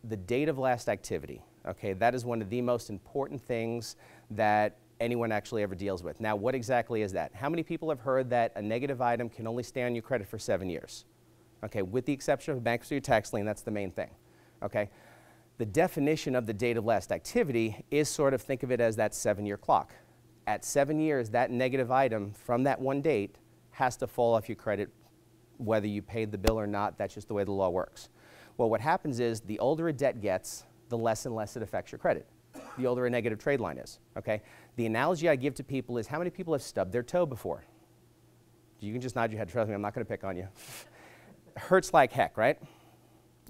the date of last activity. Okay, that is one of the most important things that anyone actually ever deals with. Now, what exactly is that? How many people have heard that a negative item can only stay on your credit for 7 years? Okay, with the exception of a bankruptcy or tax lien, that's the main thing. Okay, the definition of the date of last activity is sort of, think of it as that 7-year clock. At 7 years, that negative item from that one date has to fall off your credit, whether you paid the bill or not. That's just the way the law works. Well, what happens is the older a debt gets, the less and less it affects your credit. The older a negative trade line is, okay? The analogy I give to people is, how many people have stubbed their toe before? You can just nod your head. Trust me, I'm not going to pick on you. Hurts like heck, right?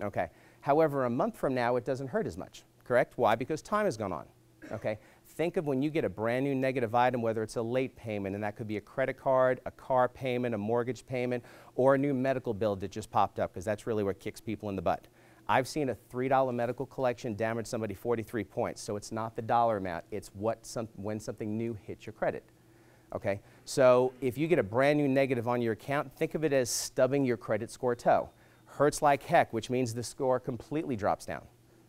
Okay. However, a month from now, it doesn't hurt as much, correct? Why? Because time has gone on, okay? Think of when you get a brand new negative item, whether it's a late payment, and that could be a credit card, a car payment, a mortgage payment, or a new medical bill that just popped up, because that's really what kicks people in the butt. I've seen a $3 medical collection damage somebody 43 points, so it's not the dollar amount, it's when something new hits your credit. Okay, so if you get a brand new negative on your account, think of it as stubbing your credit score toe. Hurts like heck, which means the score completely drops down.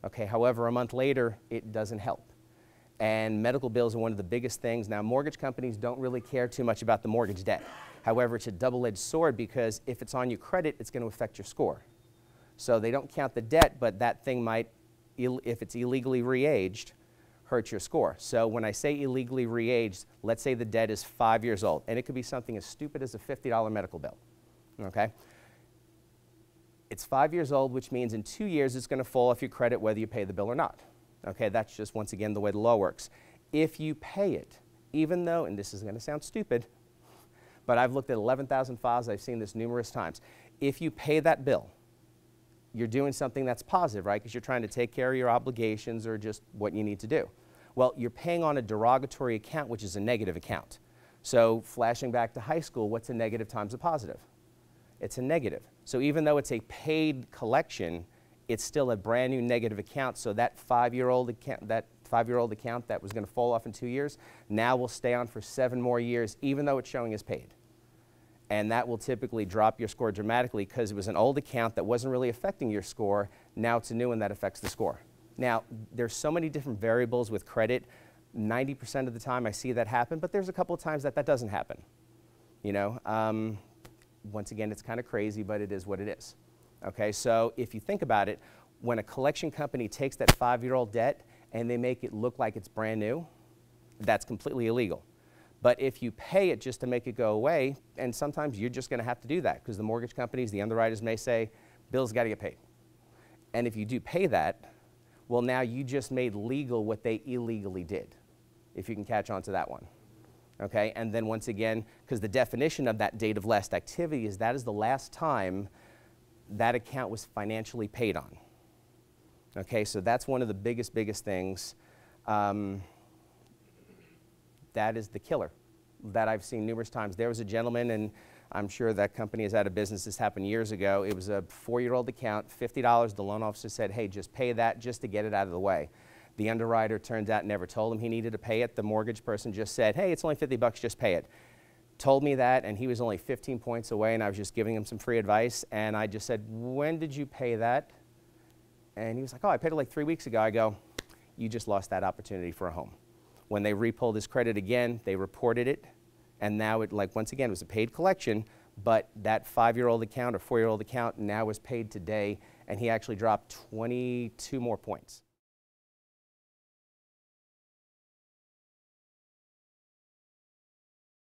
Okay, however, a month later, it doesn't help. And medical bills are one of the biggest things. Now, mortgage companies don't really care too much about the mortgage debt. However, it's a double-edged sword, because if it's on your credit, it's going to affect your score. So they don't count the debt, but that thing might, if it's illegally re-aged, hurt your score. So when I say illegally re-aged, let's say the debt is 5 years old, and it could be something as stupid as a $50 medical bill, okay? It's 5 years old, which means in 2 years it's going to fall off your credit whether you pay the bill or not. Okay, that's just, once again, the way the law works. If you pay it, even though, and this is going to sound stupid, but I've looked at 11,000 files, I've seen this numerous times. If you pay that bill, you're doing something that's positive, right? Because you're trying to take care of your obligations or just what you need to do. Well, you're paying on a derogatory account, which is a negative account. So flashing back to high school, what's a negative times a positive? It's a negative. So even though it's a paid collection, it's still a brand new negative account. So that 5-year-old account, that was going to fall off in 2 years, now will stay on for 7 more years, even though it's showing as paid. And that will typically drop your score dramatically, because it was an old account that wasn't really affecting your score. Now it's a new one that affects the score. Now, there's so many different variables with credit. 90% of the time I see that happen, but there's a couple of times that that doesn't happen. You know, once again, it's kind of crazy, but it is what it is. Okay, so if you think about it, when a collection company takes that 5-year-old debt and they make it look like it's brand new, that's completely illegal. But if you pay it just to make it go away, and sometimes you're just going to have to do that, because the mortgage companies, the underwriters may say, bills got to get paid. And if you do pay that, well, now you just made legal what they illegally did, if you can catch on to that one. Okay, and then once again, because the definition of that date of last activity is that is the last time that account was financially paid on. Okay, so that's one of the biggest things. That is the killer that I've seen numerous times. There was a gentleman, and I'm sure that company is out of business. This happened years ago. It was a 4-year-old account, $50. The loan officer said, hey, just pay that just to get it out of the way. The underwriter, turns out, never told him he needed to pay it. The mortgage person just said, hey, it's only 50 bucks, just pay it. Told me that, and he was only 15 points away, and I was just giving him some free advice, and I just said, when did you pay that? And he was like, oh, I paid it like 3 weeks ago. I go, you just lost that opportunity for a home. When they repulled his credit again, they reported it, and now it, like, once again, it was a paid collection, but that 5-year-old account or 4-year-old account now was paid today, and he actually dropped 22 more points.